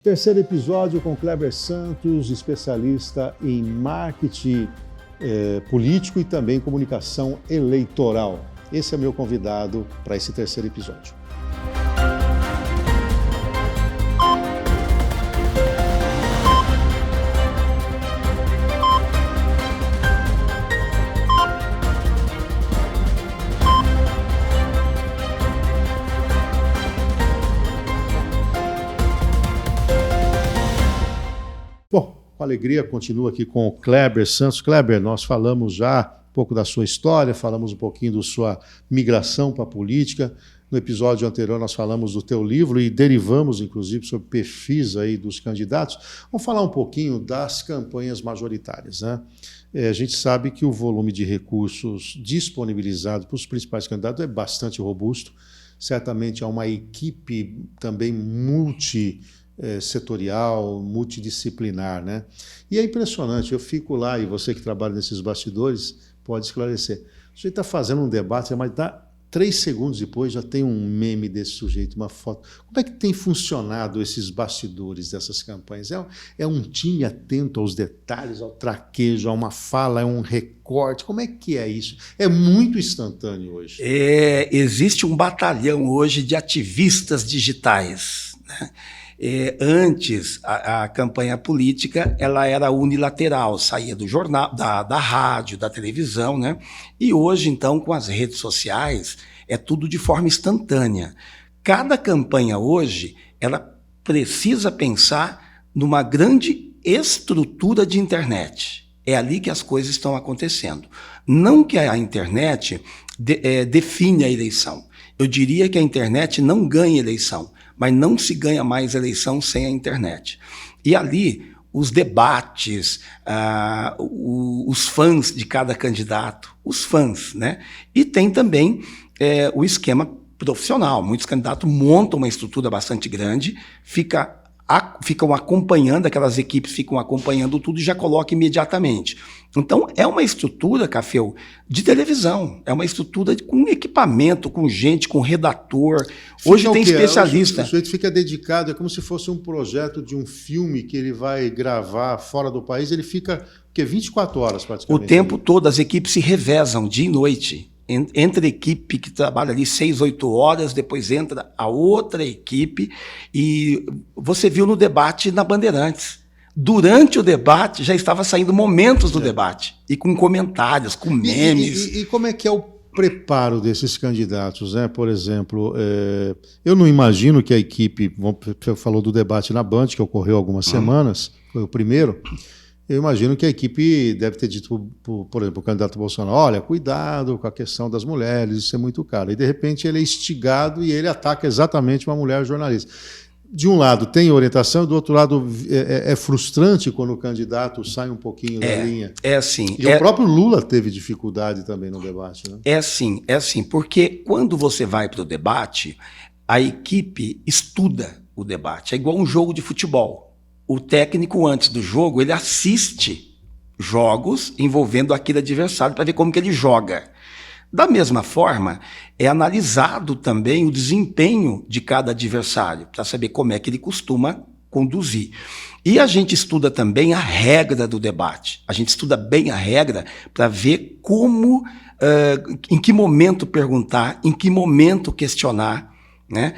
Terceiro episódio com Kleber Santos, especialista em marketing político e também comunicação eleitoral. Esse é meu convidado para esse terceiro episódio. Bom, com alegria, continuo aqui com o Kleber Santos. Kleber, nós falamos já um pouco da sua história, falamos um pouquinho da sua migração para a política. No episódio anterior nós falamos do teu livro e derivamos, inclusive, sobre perfis aí dos candidatos. Vamos falar um pouquinho das campanhas majoritárias, né? A gente sabe que o volume de recursos disponibilizado para os principais candidatos é bastante robusto. Certamente há uma equipe também setorial, multidisciplinar, né? E é impressionante, eu fico lá, e você que trabalha nesses bastidores pode esclarecer. O sujeito está fazendo um debate, mas dá 3 segundos depois já tem um meme desse sujeito, uma foto. Como é que tem funcionado esses bastidores dessas campanhas? É um time atento aos detalhes, ao traquejo, a uma fala, é um recorte? Como é que é isso? É muito instantâneo hoje. Existe um batalhão hoje de ativistas digitais, né? Antes, a campanha política ela era unilateral, saía do jornal, da rádio, da televisão, né? E hoje, então, com as redes sociais, é tudo de forma instantânea. Cada campanha hoje, ela precisa pensar numa grande estrutura de internet. É ali que as coisas estão acontecendo. Não que a internet define a eleição. Eu diria que a internet não ganha eleição, mas não se ganha mais eleição sem a internet. E ali, os debates, os fãs de cada candidato, os fãs, né? E tem também o esquema profissional. Muitos candidatos montam uma estrutura bastante grande, ficam acompanhando, aquelas equipes ficam acompanhando tudo e já colocam imediatamente. Então, é uma estrutura, Cafeu, de televisão. É uma estrutura com equipamento, com gente, com redator. Hoje tem especialista. O sujeito fica dedicado, é como se fosse um projeto de um filme que ele vai gravar fora do país, ele fica 24 horas praticamente. O tempo todo, as equipes se revezam dia e noite. Entra a equipe que trabalha ali 6, 8 horas, depois entra a outra equipe, e você viu no debate na Bandeirantes. Durante o debate, já estava saindo momentos do debate, e com comentários, com memes. E como é que é o preparo desses candidatos, né? Por exemplo, eu não imagino que a equipe, você falou do debate na Band, que ocorreu há algumas semanas, foi o primeiro. Eu imagino que a equipe deve ter dito, por exemplo, o candidato Bolsonaro, olha, cuidado com a questão das mulheres, isso é muito caro. E, de repente, ele é instigado e ele ataca exatamente uma mulher jornalista. De um lado, tem orientação, do outro lado, é frustrante quando o candidato sai um pouquinho da linha. É assim. E o próprio Lula teve dificuldade também no debate, né? É assim, porque quando você vai para o debate, a equipe estuda o debate. É igual um jogo de futebol. O técnico, antes do jogo, ele assiste jogos envolvendo aquele adversário para ver como que ele joga. Da mesma forma, é analisado também o desempenho de cada adversário, para saber como é que ele costuma conduzir. E a gente estuda também a regra do debate. A gente estuda bem a regra para ver como, em que momento perguntar, em que momento questionar, né?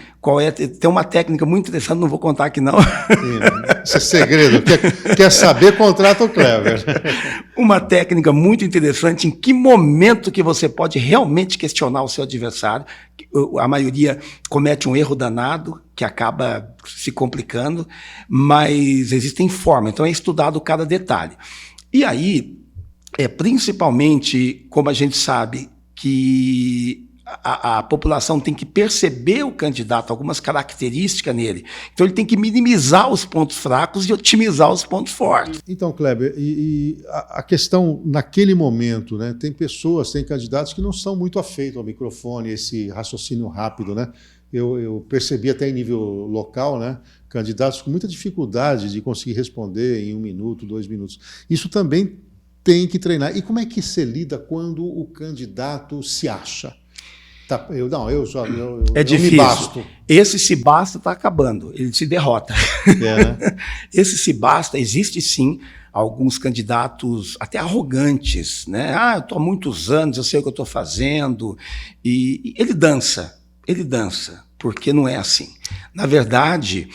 Tem uma técnica muito interessante, não vou contar aqui não. Isso é segredo. Quer saber, contrata o Kleber. Uma técnica muito interessante, em que momento que você pode realmente questionar o seu adversário. A maioria comete um erro danado, que acaba se complicando, mas existem formas, então é estudado cada detalhe. E aí, principalmente, como a gente sabe que a população tem que perceber o candidato, algumas características nele. Então ele tem que minimizar os pontos fracos e otimizar os pontos fortes. Então, Kleber, e a questão naquele momento, né? Tem candidatos que não são muito afeitos ao microfone, esse raciocínio rápido, né? Eu percebi até em nível local, né? Candidatos com muita dificuldade de conseguir responder em 1 minuto, 2 minutos. Isso também tem que treinar. E como é que se lida quando o candidato se acha? É difícil. Me basto. Esse se basta está acabando, ele se derrota. Né? Esse se basta, existe sim alguns candidatos até arrogantes, né? Eu estou há muitos anos, eu sei o que eu estou fazendo. E ele dança, porque não é assim. Na verdade,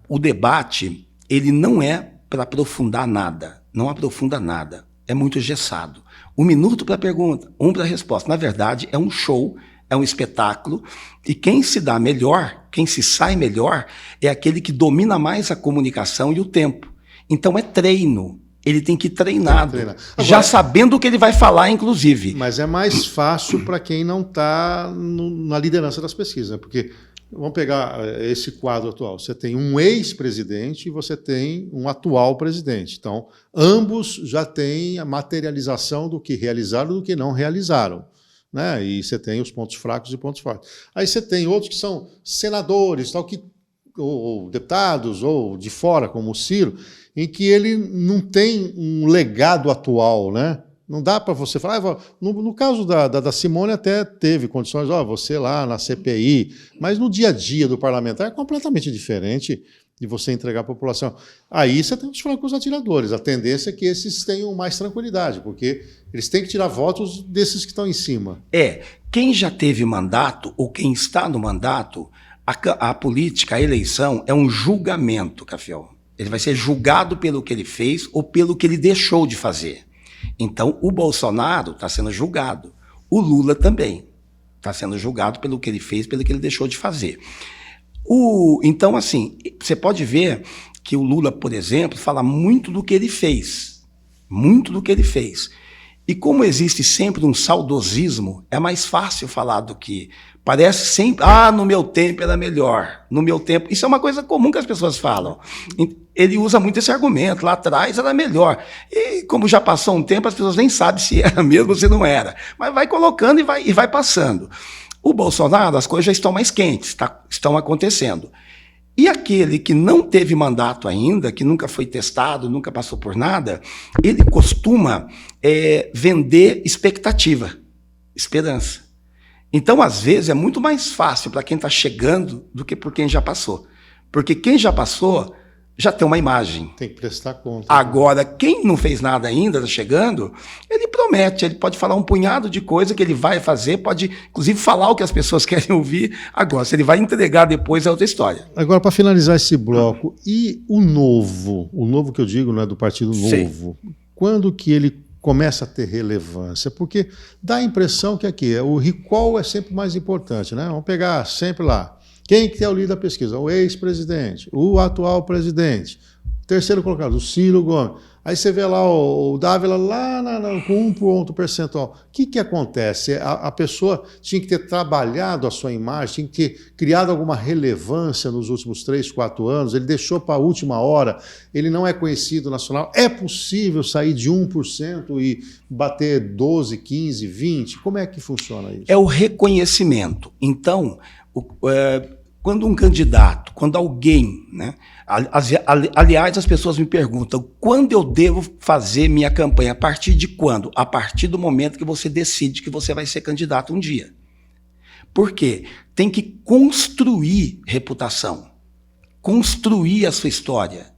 o debate, ele não é para aprofundar nada, não aprofunda nada, é muito engessado. 1 minuto para a pergunta, 1 para a resposta. Na verdade, é um show, é um espetáculo, e quem se dá melhor, quem se sai melhor, é aquele que domina mais a comunicação e o tempo. Então é treino, ele tem que ir treinado, Agora, já sabendo o que ele vai falar, inclusive. Mas é mais fácil para quem não está na liderança das pesquisas, né? Porque vamos pegar esse quadro atual. Você tem um ex-presidente e você tem um atual presidente. Então, ambos já têm a materialização do que realizaram e do que não realizaram. Né? E você tem os pontos fracos e pontos fortes. Aí você tem outros que são senadores, tal, ou deputados, ou de fora, como o Ciro, em que ele não tem um legado atual, né? Não dá para você falar. No caso da Simone até teve condições, você lá na CPI, mas no dia a dia do parlamentar é completamente diferente de você entregar à população. Aí você tem os francos atiradores. A tendência é que esses tenham mais tranquilidade, porque eles têm que tirar votos desses que estão em cima. Quem já teve mandato ou quem está no mandato, a política, a eleição é um julgamento, Cafiel. Ele vai ser julgado pelo que ele fez ou pelo que ele deixou de fazer. Então, o Bolsonaro está sendo julgado. O Lula também está sendo julgado pelo que ele fez, pelo que ele deixou de fazer. Então, assim, você pode ver que o Lula, por exemplo, fala muito do que ele fez. Muito do que ele fez. E como existe sempre um saudosismo, é mais fácil falar do que... Parece sempre, no meu tempo era melhor, no meu tempo... Isso é uma coisa comum que as pessoas falam. Ele usa muito esse argumento, lá atrás era melhor. E como já passou um tempo, as pessoas nem sabem se era mesmo ou se não era. Mas vai colocando e vai passando. O Bolsonaro, as coisas já estão mais quentes, estão acontecendo. E aquele que não teve mandato ainda, que nunca foi testado, nunca passou por nada, ele costuma vender expectativa, esperança. Então, às vezes, é muito mais fácil para quem está chegando do que por quem já passou. Porque quem já passou já tem uma imagem. Tem que prestar conta. Agora, quem não fez nada ainda, está chegando, ele promete, ele pode falar um punhado de coisa que ele vai fazer, pode, inclusive, falar o que as pessoas querem ouvir. Agora, se ele vai entregar depois, é outra história. Agora, para finalizar esse bloco, e o novo que eu digo, não é do Partido Novo, quando que ele começa a ter relevância? Porque dá a impressão que aqui o recall é sempre mais importante, né? Vamos pegar sempre lá. Quem que é o líder da pesquisa? O ex-presidente, o atual presidente, terceiro colocado, o Ciro Gomes. Aí você vê lá o Dávila lá com 1 ponto percentual. O que acontece? A pessoa tinha que ter trabalhado a sua imagem, tinha que ter criado alguma relevância nos últimos 3, 4 anos, ele deixou para a última hora, ele não é conhecido nacional. É possível sair de 1% e bater 12, 15, 20? Como é que funciona isso? É o reconhecimento. Então, quando um candidato, quando alguém, né? Aliás, as pessoas me perguntam, quando eu devo fazer minha campanha? A partir de quando? A partir do momento que você decide que você vai ser candidato um dia. Por quê? Tem que construir reputação, construir a sua história.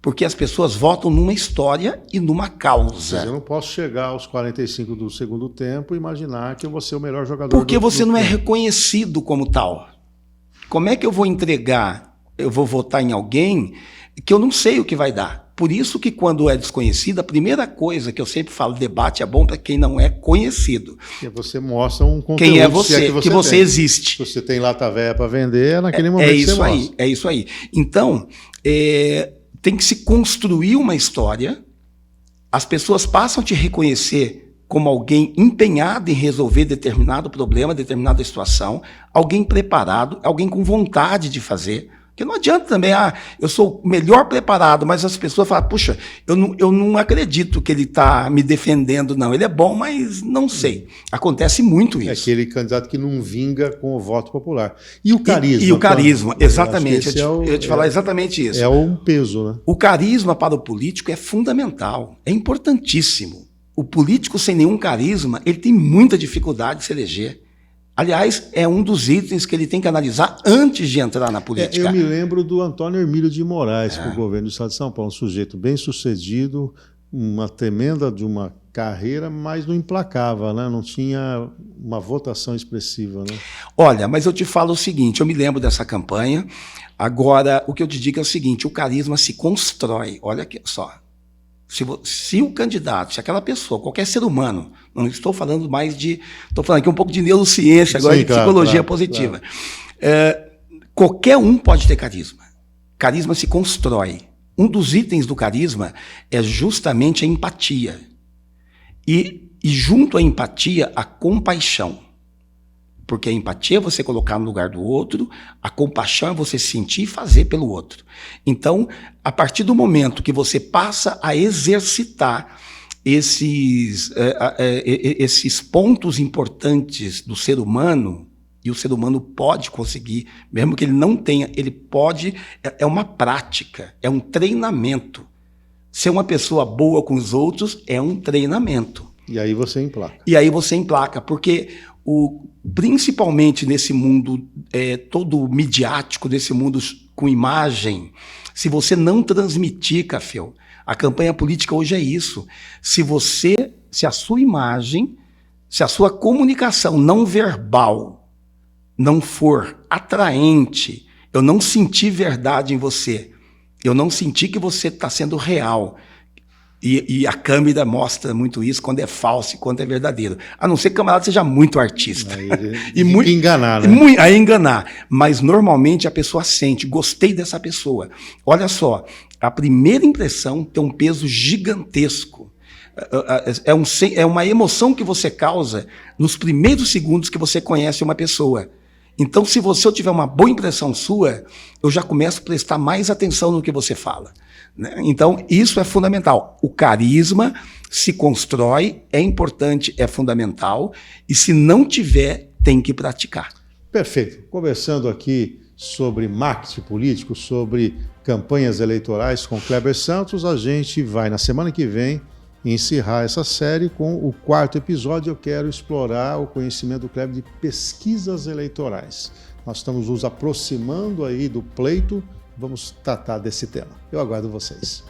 Porque as pessoas votam numa história e numa causa. Mas eu não posso chegar aos 45 do segundo tempo e imaginar que eu vou ser o melhor jogador Porque você não é reconhecido como tal. Como é que eu vou entregar, eu vou votar em alguém que eu não sei o que vai dar? Por isso que quando é desconhecido, a primeira coisa que eu sempre falo, debate é bom para quem não é conhecido. Porque você mostra um conteúdo. Quem é você, que você existe. Se você tem lata véia para vender, é naquele momento que você mostra. É isso aí. Então, tem que se construir uma história, as pessoas passam a te reconhecer como alguém empenhado em resolver determinado problema, determinada situação, alguém preparado, alguém com vontade de fazer. Porque não adianta também, eu sou melhor preparado, mas as pessoas falam, puxa, eu não acredito que ele está me defendendo, não. Ele é bom, mas não sei. Acontece muito isso. É aquele candidato que não vinga com o voto popular. E o carisma? E o carisma, exatamente. Eu ia te falar exatamente isso. É um peso, né? O carisma para o político é fundamental, é importantíssimo. O político sem nenhum carisma, ele tem muita dificuldade de se eleger. Aliás, é um dos itens que ele tem que analisar antes de entrar na política. Eu me lembro do Antônio Hermílio de Moraes, para o governo do Estado de São Paulo, um sujeito bem sucedido, uma tremenda de uma carreira, mas não emplacava, né? Não tinha uma votação expressiva. Né? Olha, mas eu te falo o seguinte, eu me lembro dessa campanha, agora o que eu te digo é o seguinte, o carisma se constrói, olha aqui só. Se o candidato, se aquela pessoa, qualquer ser humano, não estou falando mais de... Estou falando aqui um pouco de neurociência, agora de psicologia positiva. Claro. Qualquer um pode ter carisma. Carisma se constrói. Um dos itens do carisma é justamente a empatia. E junto à empatia, a compaixão. Porque a empatia é você colocar no lugar do outro, a compaixão é você sentir e fazer pelo outro. Então, a partir do momento que você passa a exercitar esses pontos importantes do ser humano, e o ser humano pode conseguir, mesmo que ele não tenha, ele pode, é uma prática, é um treinamento. Ser uma pessoa boa com os outros é um treinamento. E aí você emplaca. E aí você emplaca, porque principalmente nesse mundo todo midiático, nesse mundo com imagem, se você não transmitir, Café, a campanha política hoje é isso. Se a sua imagem, se a sua comunicação não verbal não for atraente, eu não sentir verdade em você, eu não sentir que você está sendo real, e a câmera mostra muito isso, quando é falso e quando é verdadeiro. A não ser que o camarada seja muito artista. E muito enganar, né? Aí enganar. Mas normalmente a pessoa sente, gostei dessa pessoa. Olha só, a primeira impressão tem um peso gigantesco. É uma emoção que você causa nos primeiros segundos que você conhece uma pessoa. Então, se eu tiver uma boa impressão sua, eu já começo a prestar mais atenção no que você fala. Então, isso é fundamental. O carisma se constrói, é importante, é fundamental, e se não tiver, tem que praticar. Perfeito. Conversando aqui sobre marketing político, sobre campanhas eleitorais com Kleber Santos, a gente vai, na semana que vem, encerrar essa série com o 4º episódio. Eu quero explorar o conhecimento do Kleber de pesquisas eleitorais. Nós estamos nos aproximando aí do pleito, vamos tratar desse tema. Eu aguardo vocês.